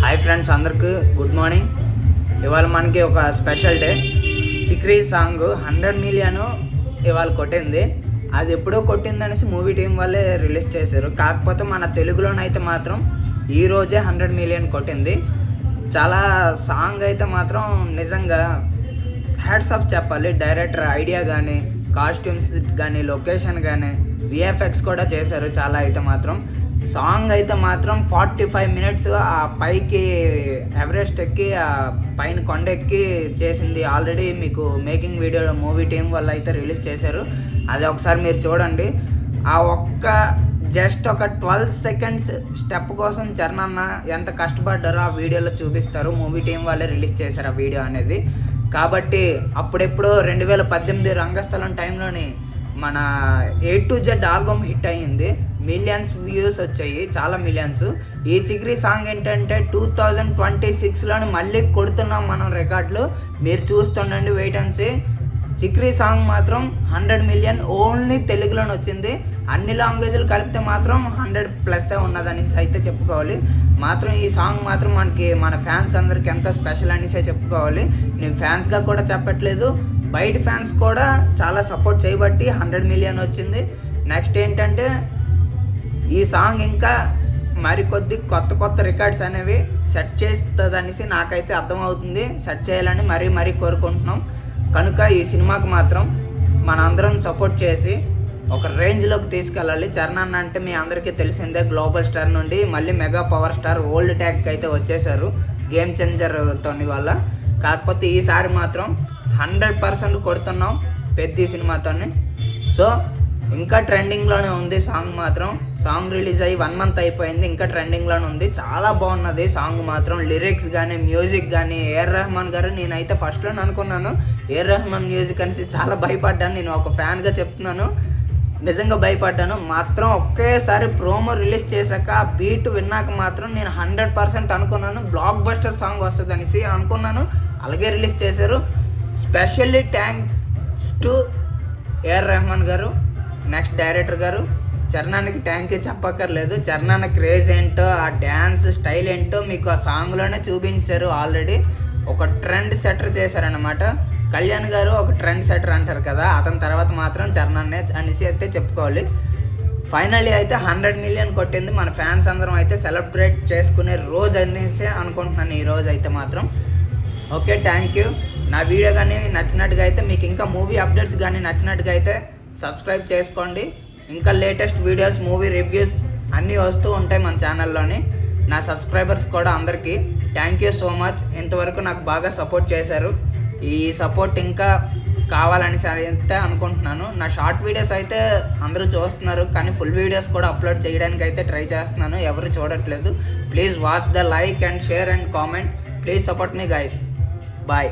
Hi friends, అందరికీ good morning. ఇవాళ మనకి ఒక స్పెషల్ డే. చిక్రీ సాంగ్ 100 మిలియన్ ఇవాళ కొట్టింది. అది ఎప్పుడో కొట్టిందనేసి మూవీ టీం వాళ్ళే రిలీజ్ చేశారు. కాకపోతే మన తెలుగులోనైతే మాత్రం ఈరోజే 100 మిలియన్ కొట్టింది. చాలా సాంగ్ అయితే మాత్రం నిజంగా హ్యాట్స్ ఆఫ్ చెప్పాలి. డైరెక్టర్ ఐడియా కానీ, కాస్ట్యూమ్స్ కానీ, లొకేషన్ కానీ, విఎఫ్ఎక్స్ కూడా చేశారు చాలా. అయితే మాత్రం సాంగ్ అయితే మాత్రం 45 మినిట్స్ ఆ పైకి ఎవరెస్ట్ ఎక్కి ఆ పైన కొండ ఎక్కి చేసింది. ఆల్రెడీ మీకు మేకింగ్ వీడియో మూవీ టీం వల్ల అయితే రిలీజ్ చేశారు. అది ఒకసారి మీరు చూడండి. ఆ ఒక్క జస్ట్ ఒక 12 సెకండ్స్ స్టెప్ కోసం చరణ్ అన్న ఎంత కష్టపడ్డారో ఆ వీడియోలో చూపిస్తారు. మూవీ టీం వాళ్ళే రిలీజ్ చేశారు ఆ వీడియో అనేది. కాబట్టి అప్పుడెప్పుడు 2018 రంగస్థలం టైంలోని మన A to Z album hit అయ్యింది. మిలియన్స్ వ్యూస్ వచ్చాయి, చాలా మిలియన్స్. ఈ చిక్రీ సాంగ్ ఏంటంటే 2026లోని మళ్ళీ కొడుతున్నాం మనం రికార్డులు. మీరు చూస్తుండండి, wait and see. Chikri song మాత్రం 100 మిలియన్ ఓన్లీ తెలుగులోనే వచ్చింది. అన్ని లాంగ్వేజ్లు కలిపితే మాత్రం 100+ ఉన్నదనేసి అయితే చెప్పుకోవాలి. మాత్రం ఈ సాంగ్ మాత్రం మనకి మన ఫ్యాన్స్ అందరికి ఎంత స్పెషల్ అనేసే చెప్పుకోవాలి. నేను ఫ్యాన్స్గా కూడా చెప్పట్లేదు, బయట ఫ్యాన్స్ కూడా చాలా సపోర్ట్ చేయబట్టి 100 మిలియన్ వచ్చింది. నెక్స్ట్ ఏంటంటే ఈ సాంగ్ ఇంకా మరికొద్ది కొత్త రికార్డ్స్ అనేవి సెట్ చేస్తుంది అనేసి నాకైతే అర్థమవుతుంది. సెట్ చేయాలని మరీ కోరుకుంటున్నాం. కనుక ఈ సినిమాకి మాత్రం మనందరం సపోర్ట్ చేసి ఒక రేంజ్లోకి తీసుకెళ్ళాలి. చరణ్ అన్న అంటే మీ అందరికీ తెలిసిందే, గ్లోబల్ స్టార్ నుండి మళ్ళీ mega power star old tag అయితే వచ్చేసారు గేమ్ చేంజర్ తోని వల్ల. కాకపోతే ఈసారి మాత్రం 100% కొడుతున్నాం పెద్ద సినిమాతోని. సో ఇంకా ట్రెండింగ్లోనే ఉంది సాంగ్ మాత్రం. సాంగ్ రిలీజ్ అయ్యి 1 మంత్ అయిపోయింది, ఇంకా ట్రెండింగ్లోనే ఉంది. చాలా బాగున్నది సాంగ్ మాత్రం. లిరిక్స్ కానీ, మ్యూజిక్ కానీ. ఏఆర్ రెహమాన్ గారు, నేనైతే ఫస్ట్లో అనుకున్నాను ఏఆర్ రెహమాన్ మ్యూజిక్ అనేసి, చాలా భయపడ్డాను. నేను ఒక ఫ్యాన్గా చెప్తున్నాను, నిజంగా భయపడ్డాను మాత్రం. ఒకేసారి ప్రోమో రిలీజ్ చేశాక ఆ బీట్ విన్నాక మాత్రం నేను 100% అనుకున్నాను బ్లాక్ బస్టర్ సాంగ్ వస్తుంది అనేసి అనుకున్నాను. అలాగే రిలీజ్ చేశారు. Specially thanks to AR Rahman గారు, నెక్స్ట్ డైరెక్టర్ గారు. చరణానికి థ్యాంక్ యూ చెప్పక్కర్లేదు. చరణాన క్రేజ్ ఏంటో, ఆ డ్యాన్స్ స్టైల్ ఏంటో మీకు ఆ సాంగ్లోనే చూపించారు. ఆల్రెడీ ఒక ట్రెండ్ సెటర్ చేశారనమాట. కళ్యాణ్ గారు ఒక ట్రెండ్ సెటర్ అంటారు కదా, అతని తర్వాత మాత్రం చరణాన్నే అనేసి అయితే చెప్పుకోవాలి. ఫైనల్లీ అయితే 100 మిలియన్ కొట్టింది. మన ఫ్యాన్స్ అందరం అయితే సెలబ్రేట్ చేసుకునే రోజు అనేసి అనుకుంటున్నాను ఈ రోజు అయితే మాత్రం. Okay, thank you. నా వీడియో కానీ నచ్చినట్టుగా అయితే, మీకు ఇంకా మూవీ అప్డేట్స్ కానీ నచ్చినట్టుగా అయితే సబ్స్క్రైబ్ చేసుకోండి. ఇంకా లేటెస్ట్ వీడియోస్, మూవీ రివ్యూస్ అన్నీ వస్తూ ఉంటాయి మన ఛానల్లోని. నా సబ్స్క్రైబర్స్ కూడా అందరికీ థ్యాంక్ యూ సో మచ్. ఇంతవరకు నాకు బాగా సపోర్ట్ చేశారు. ఈ సపోర్ట్ ఇంకా కావాలని అయితే అనుకుంటున్నాను. నా షార్ట్ వీడియోస్ అయితే అందరూ చూస్తున్నారు, కానీ ఫుల్ వీడియోస్ కూడా అప్లోడ్ చేయడానికి అయితే ట్రై చేస్తున్నాను. ఎవరు చూడట్లేదు. Please watch the like and share and comment. Please support మీ గైస్. బాయ్.